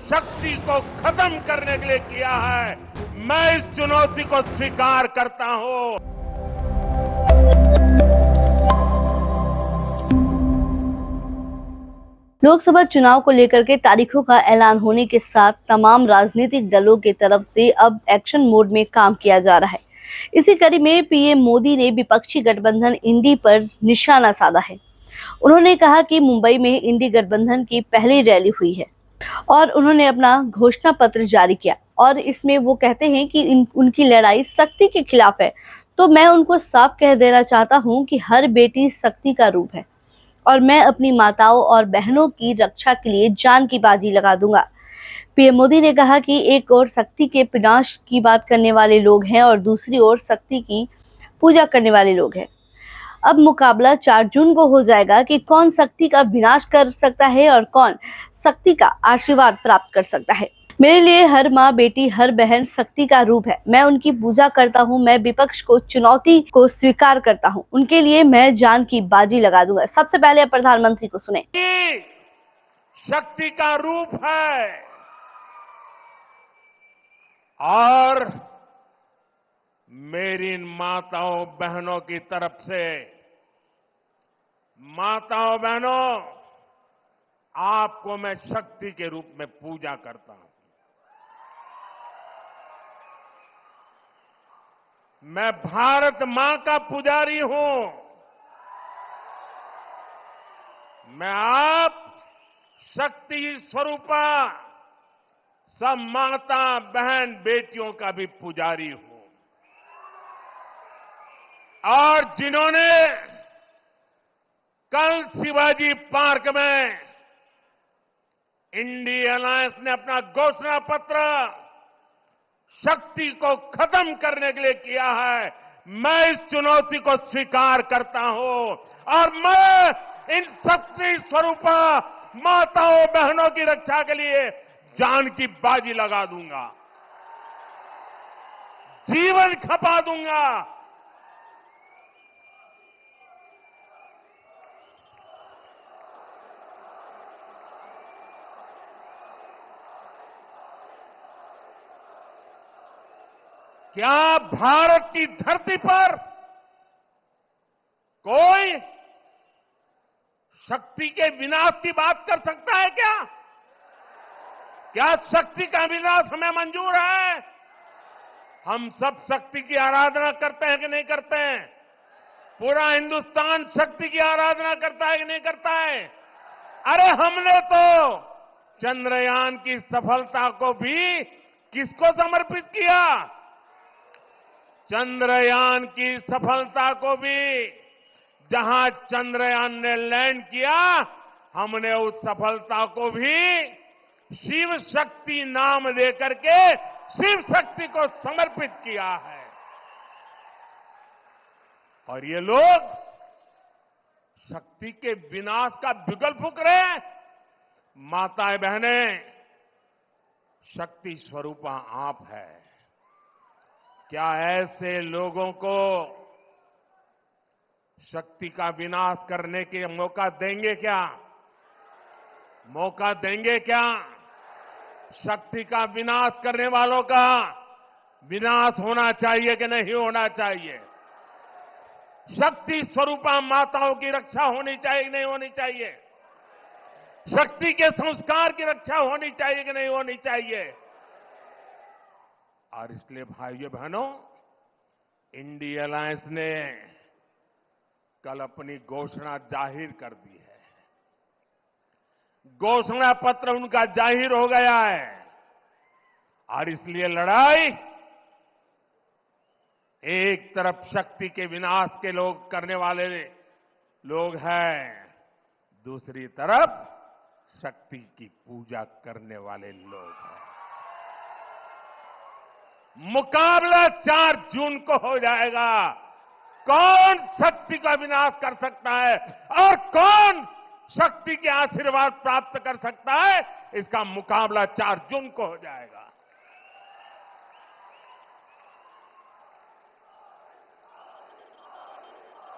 शक्ति को खत्म करने के लिए किया है। मैं इस चुनौती को स्वीकार करता हूं। लोकसभा चुनाव को लेकर के तारीखों का ऐलान होने के साथ तमाम राजनीतिक दलों की तरफ से अब एक्शन मोड में काम किया जा रहा है। इसी कड़ी में पीएम मोदी ने विपक्षी गठबंधन इंडी पर निशाना साधा है। उन्होंने कहा कि मुंबई में इंडी गठबंधन की पहली रैली हुई है और उन्होंने अपना घोषणा पत्र जारी किया और इसमें वो कहते हैं कि उनकी लड़ाई शक्ति के खिलाफ है। तो मैं उनको साफ कह देना चाहता हूं कि हर बेटी शक्ति का रूप है और मैं अपनी माताओं और बहनों की रक्षा के लिए जान की बाजी लगा दूंगा। पीएम मोदी ने कहा कि एक ओर शक्ति के विनाश की बात करने वाले लोग हैं और दूसरी ओर शक्ति की पूजा करने वाले लोग हैं। अब मुकाबला 4 जून को हो जाएगा कि कौन शक्ति का विनाश कर सकता है और कौन शक्ति का आशीर्वाद प्राप्त कर सकता है। मेरे लिए हर माँ, बेटी, हर बहन शक्ति का रूप है। मैं उनकी पूजा करता हूँ। मैं विपक्ष को चुनौती को स्वीकार करता हूँ। उनके लिए मैं जान की बाजी लगा दूंगा। सबसे पहले प्रधानमंत्री को सुने। शक्ति का रूप है और मेरी इन माताओं बहनों की तरफ से, माताओं बहनों, आपको मैं शक्ति के रूप में पूजा करता हूं। मैं भारत मां का पुजारी हूं। मैं आप शक्ति स्वरूपा सब माता बहन बेटियों का भी पुजारी हूं। और जिन्होंने कल शिवाजी पार्क में इंडी अलायंस ने अपना घोषणा पत्र शक्ति को खत्म करने के लिए किया है, मैं इस चुनौती को स्वीकार करता हूं और मैं इन शक्ति स्वरूपा माताओं बहनों की रक्षा के लिए जान की बाजी लगा दूंगा, जीवन खपा दूंगा। क्या भारत की धरती पर कोई शक्ति के विनाश की बात कर सकता है क्या? क्या शक्ति का विनाश हमें मंजूर है? हम सब शक्ति की आराधना करते हैं कि नहीं करते हैं? पूरा हिंदुस्तान शक्ति की आराधना करता है कि नहीं करता है? अरे हमने तो चंद्रयान की सफलता को भी किसको समर्पित किया? चंद्रयान की सफलता को भी, जहां चंद्रयान ने लैंड किया, हमने उस सफलता को भी शिव शक्ति नाम देकर के शिव शक्ति को समर्पित किया है। और ये लोग शक्ति के विनाश का बिगुल फूंक रहे हैं। माताएं बहनें, शक्ति स्वरूपा आप है। क्या ऐसे लोगों को शक्ति का विनाश करने के मौका देंगे क्या? मौका देंगे क्या? शक्ति का विनाश करने वालों का विनाश होना चाहिए कि नहीं होना चाहिए? शक्ति स्वरूपा माताओं की रक्षा होनी चाहिए कि नहीं होनी चाहिए? शक्ति के संस्कार की रक्षा होनी चाहिए कि नहीं होनी चाहिए? और इसलिए भाइयों बहनों, इंडी अलायंस ने कल अपनी घोषणा जाहिर कर दी है। घोषणा पत्र उनका जाहिर हो गया है और इसलिए लड़ाई एक तरफ शक्ति के विनाश के लोग करने वाले लोग हैं, दूसरी तरफ शक्ति की पूजा करने वाले लोग हैं। मुकाबला 4 जून को हो जाएगा। कौन शक्ति का विनाश कर सकता है और कौन शक्ति के आशीर्वाद प्राप्त कर सकता है, इसका मुकाबला 4 जून को हो जाएगा।